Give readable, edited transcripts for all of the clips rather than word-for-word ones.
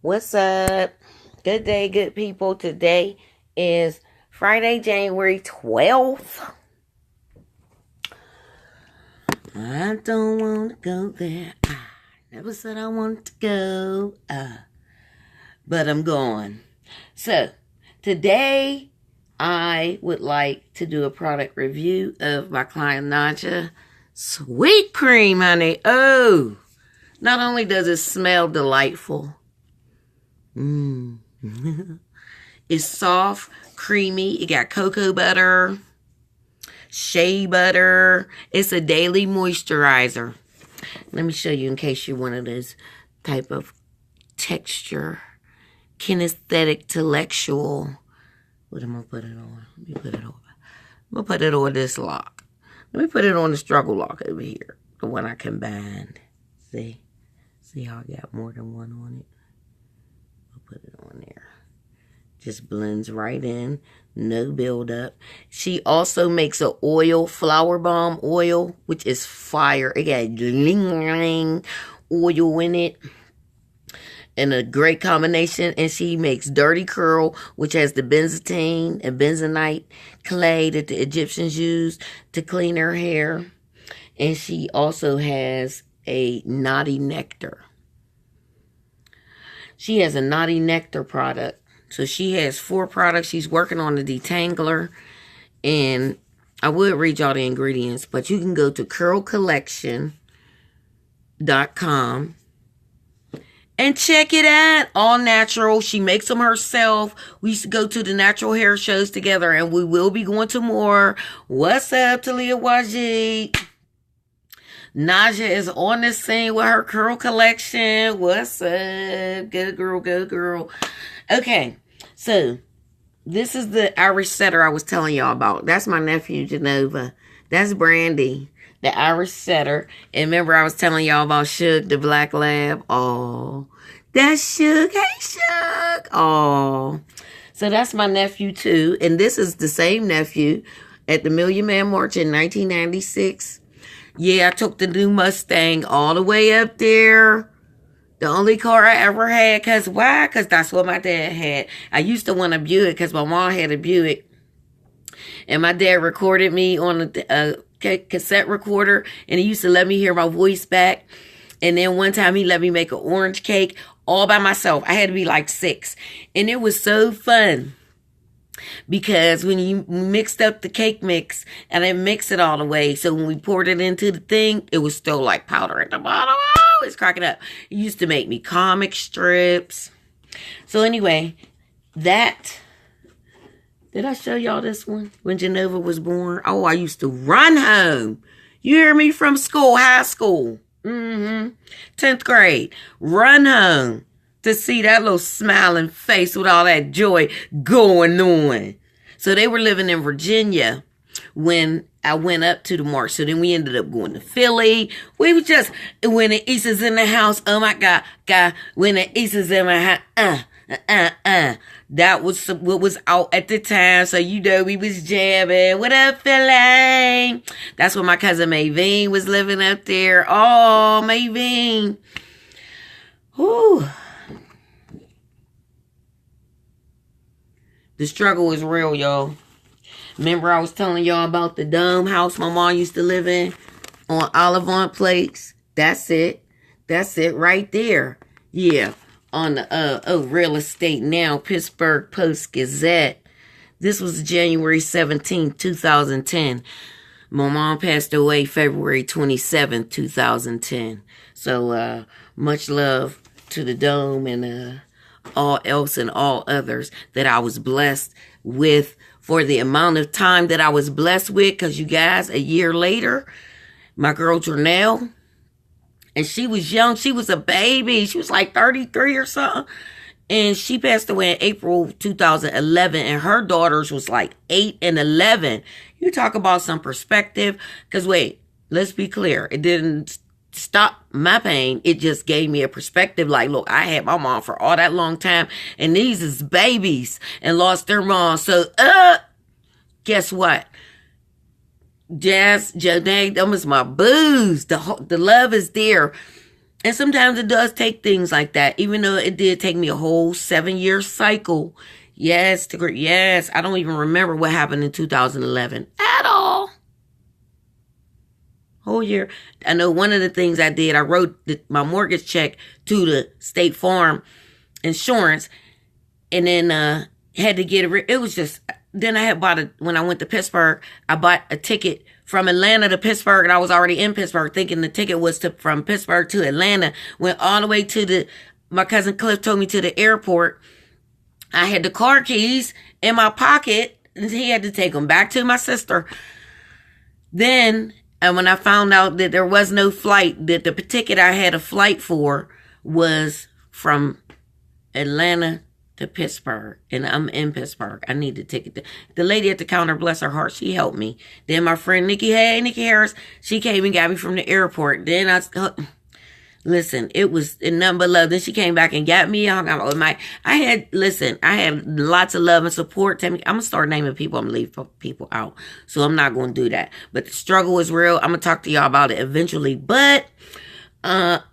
What's up? Good day, good people. Today is Friday, January 12th. I don't want to go there. I never said I wanted to go. But I'm going. So, today I would like to do a product review of my client Nadja sweet cream, honey. Oh, not only does it smell delightful, it's soft, creamy. It got cocoa butter, shea butter. It's a daily moisturizer. Let me show you in case you're one of those type of texture, kinesthetic, intellectual. What am I put it on? Let me put it on. I'm going to put it on this lock. Let me put it on the struggle lock over here. The one I combined. See? See how I got more than one on it? I'll put it on there. Just blends right in. No buildup. She also makes an oil, flower balm oil, which is fire. It got ling oil in it. And a great combination. And she makes Dirty Curl, which has the benzoatine and bentonite clay that the Egyptians used to clean her hair. And she also has a Naughty Nectar. She has a Naughty Nectar product. So she has 4 products. She's working on the detangler. And I would read y'all the ingredients, but you can go to curlcollection.com and check it out. All natural. She makes them herself. We used to go to the natural hair shows together, and we will be going to more. What's up, Talia Wajid? Nadja is on the scene with her curl collection. What's up? Good girl, good girl. Okay, so this is the Irish setter I was telling y'all about. That's my nephew, Genova. That's Brandy, the Irish setter. And remember I was telling y'all about Shug, the black lab? Oh, that's Shug. Hey, Shug. Oh, so that's my nephew, too. And this is the same nephew at the Million Man March in 1996. Yeah, I took the new Mustang all the way up there. The only car I ever had. Because why? Because that's what my dad had. I used to want a Buick because my mom had a Buick. And my dad recorded me on a cassette recorder. And he used to let me hear my voice back. And then one time he let me make an orange cake all by myself. I had to be like 6. And it was so fun. Because when you mixed up the cake mix and then mix it all the way, so when we poured it into the thing, it was still like powder at the bottom. Oh, it's cracking up. It used to make me comic strips. So anyway, that, did I show y'all this one? When Genova was born? Oh, I used to run home. You hear me? From school, high school. 10th grade. Run home to see that little smiling face with all that joy going on. So they were living in Virginia when I went up to the march. So then we ended up going to Philly. We were just, when the East is in the house, oh my God, when the East is in my house, That was what was out at the time. So you know we was jamming. What up, Philly? That's when my cousin Mavine was living up there. Oh, Mavine. Whew. The struggle is real, y'all. Remember I was telling y'all about the dome house my mom used to live in on Olivant Place? That's it. That's it right there. Yeah. On the Real Estate Now, Pittsburgh Post-Gazette. This was January 17th, 2010. My mom passed away February 27th, 2010. So much love to the dome and all else and all others that I was blessed with for the amount of time that I was blessed with. Because you guys, a year later, my girl Janelle, and she was young. She was a baby. She was like 33 or something. And she passed away in April 2011. And her daughters was like 8 and 11. You talk about some perspective. Because wait, let's be clear. It didn't stop my pain. It just gave me a perspective. Like, look, I had my mom for all that long time. And these is babies and lost their mom. So, guess what? Jazz, Janae, them is my boos. The love is there. And sometimes it does take things like that, even though it did take me a whole 7-year cycle. Yes, yes, I don't even remember what happened in 2011 at all. Whole year. I know one of the things I did, I wrote my mortgage check to the State Farm Insurance, and then had to get it. It was just, then I had bought when I went to Pittsburgh, I bought a ticket from Atlanta to Pittsburgh, and I was already in Pittsburgh thinking the ticket was from Pittsburgh to Atlanta. Went all the way to my cousin Cliff told me to the airport. I had the car keys in my pocket, and he had to take them back to my sister. Then, and when I found out that there was no flight, that the ticket I had a flight for was from Atlanta to Pittsburgh, and I'm in Pittsburgh. I need the ticket. The lady at the counter, bless her heart, she helped me. Then my friend Nikki Harris, she came and got me from the airport. Then listen, it was nothing but love. Then she came back and got me. I had lots of love and support. I'm going to start naming people. I'm going to leave people out. So I'm not going to do that. But the struggle is real. I'm going to talk to y'all about it eventually. But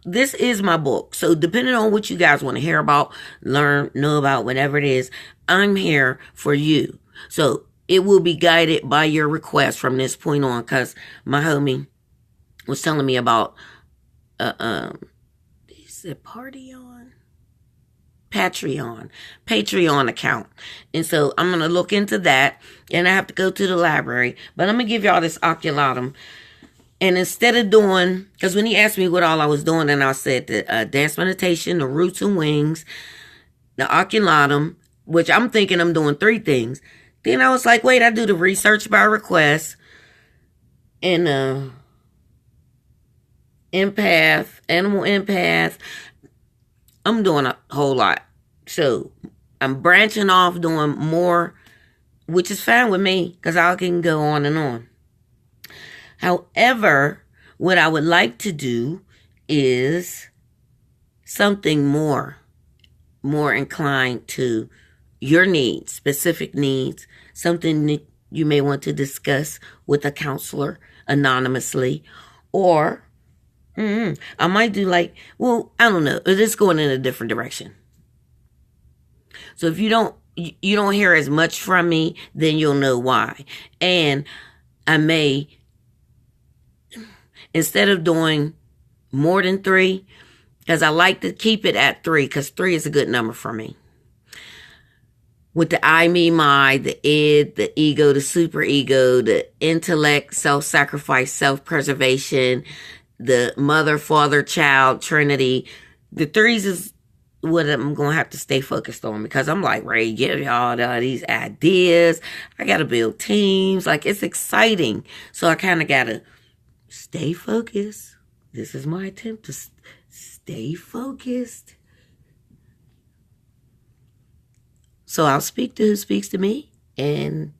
this is my book. So depending on what you guys want to hear about, learn, know about, whatever it is, I'm here for you. So it will be guided by your request from this point on, because my homie was telling me about is it Patreon account. And so I'm going to look into that, and I have to go to the library, but I'm going to give y'all this Oculatum. And instead of doing, because when he asked me what all I was doing, and I said the dance meditation, the roots and wings, the Oculatum, which I'm thinking I'm doing 3 things. Then I was like, wait, I do the research by request, and animal empath. I'm doing a whole lot. So I'm branching off, doing more, which is fine with me, because I can go on and on. However, what I would like to do is something more inclined to your needs, specific needs, something that you may want to discuss with a counselor anonymously, or I might do I don't know. It's going in a different direction. So if you don't hear as much from me, then you'll know why. And I may, instead of doing more than 3, because I like to keep it at 3, because 3 is a good number for me. With the I, me, my, the id, the ego, the superego, the intellect, self-sacrifice, self-preservation, the mother, father, child, trinity. The 3s is what I'm going to have to stay focused on, because I'm like ready to give y'all these ideas. I got to build teams. It's exciting. So I kind of got to stay focused. This is my attempt to stay focused. So I'll speak to who speaks to me. And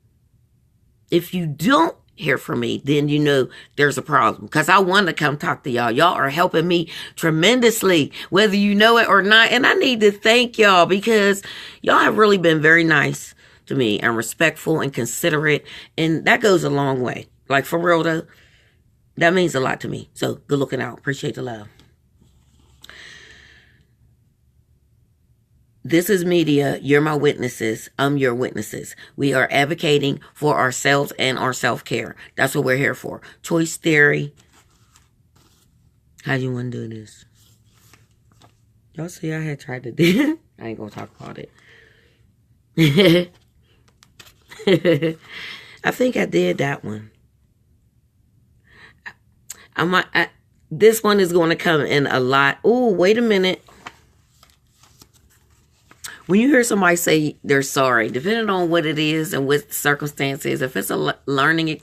if you don't hear from me, then you know there's a problem, because I want to come talk to y'all. Y'all are helping me tremendously, whether you know it or not. And I need to thank y'all, because y'all have really been very nice to me and respectful and considerate. And that goes a long way. For real though, that means a lot to me. So good looking out. Appreciate the love. This is media. You're my witnesses. I'm your witnesses. We are advocating for ourselves and our self-care. That's what we're here for. Choice theory. How do you want to do this? Y'all see I had tried to do it. I ain't going to talk about it. I think I did that one. This one is going to come in a lot. Oh, wait a minute. When you hear somebody say they're sorry, depending on what it is and what the circumstance is, if it's a learning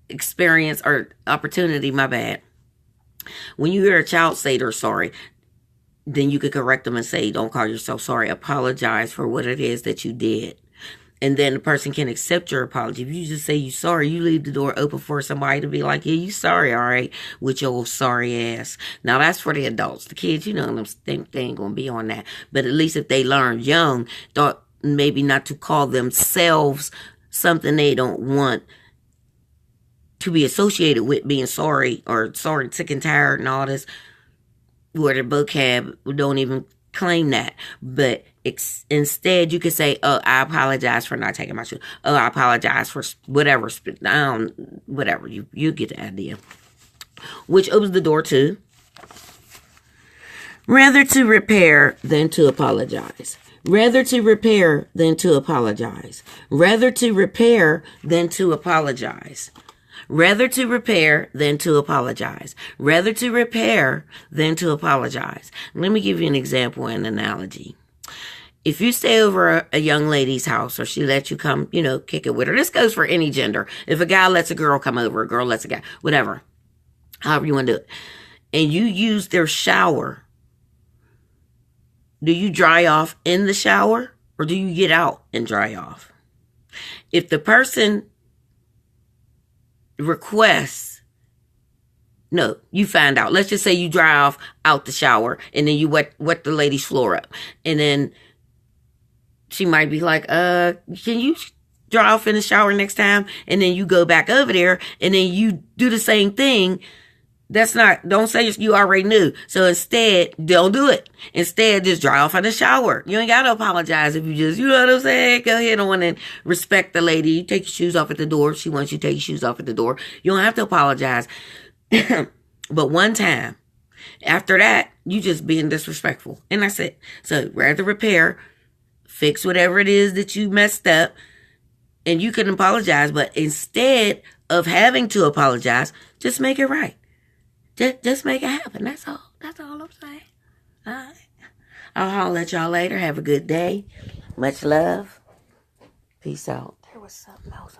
experience or opportunity, my bad. When you hear a child say they're sorry, then you could correct them and say, don't call yourself sorry. Apologize for what it is that you did. And then the person can accept your apology. If you just say you're sorry, you leave the door open for somebody to be like, yeah, you sorry, all right, with your old sorry ass. Now, that's for the adults. The kids, they ain't going to be on that. But at least if they learn young, thought maybe not to call themselves something they don't want to be associated with being sorry, or sorry, sick and tired and all this. where the vocab don't even claim that. But instead, you could say, "Oh, I apologize for not taking my shoe. Oh, I apologize for whatever. Whatever. You get the idea." Which opens the door to rather to repair than to apologize. Rather to repair than to apologize. Rather to repair than to apologize. Rather to repair than to apologize. Rather to repair than to apologize. Let me give you an example and analogy. If you stay over a young lady's house or she lets you come, kick it with her. This goes for any gender. If a guy lets a girl come over, a girl lets a guy, whatever. However you want to do it. And you use their shower. Do you dry off in the shower or do you get out and dry off? If the person requests, no, you find out. Let's just say you dry off out the shower and then you wet the lady's floor up. And then she might be like, can you dry off in the shower next time? And then you go back over there and then you do the same thing. Don't say you already knew. So instead, don't do it. Instead, just dry off in the shower. You ain't got to apologize if you just, you know what I'm saying? Go ahead on and respect the lady. You take your shoes off at the door. She wants you to take your shoes off at the door. You don't have to apologize. But one time, after that, you just being disrespectful. And that's it. So rather repair, fix whatever it is that you messed up, and you can apologize. But instead of having to apologize, just make it right. Just make it happen. That's all. That's all I'm saying. All right. I'll holler at y'all later. Have a good day. Much love. Peace out. There was something else.